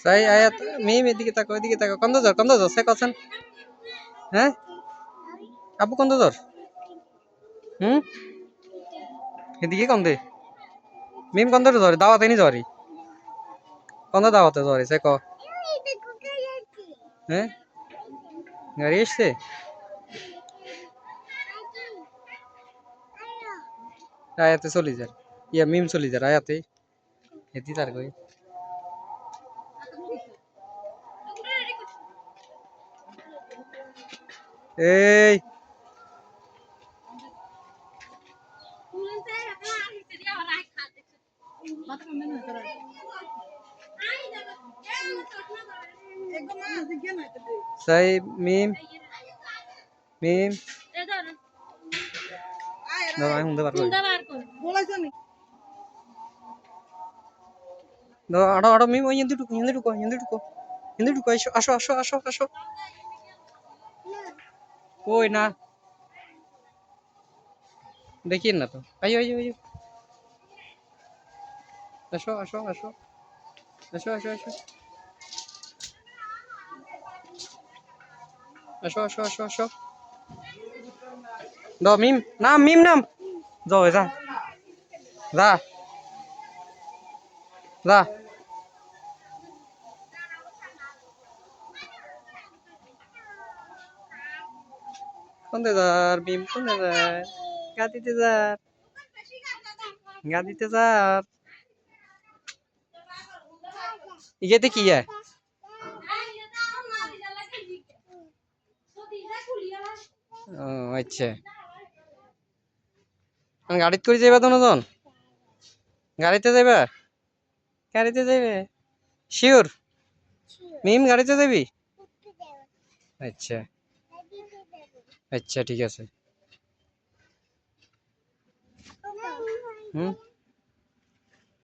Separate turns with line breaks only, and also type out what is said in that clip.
সাই আয়াত মিম এদিকে তাকো কন্দ জর সে কছেন হ্যাঁ আপু কন্দ জর এদিকে কন্দে মিম কন্দর জরি দাওয়াতে নি জরি কন্দ দাওয়াতে জরি সে ক হ্যাঁ গাড়ি এসছে আয়াতে চলি যার ইয়া মিম চলি যার আয়াতে এদি তার কই এই সাই মিম মিম দাও আমি হুন্দা বার করি দাও আড়ো মিম ওই হিন্দি ঢুকো আসো কই না দেখি না তো আইও আসো দাও মিম নাম যাও যা কোনতে যার মিম কোনতে যার গা দিতে যার ইয়েতে কি ও আচ্ছা গাড়িতে করে যাইবা দুজন গাড়িতে যাইবে শিওর মিম গাড়িতে যাবি আচ্ছা আচ্ছা ঠিক আছে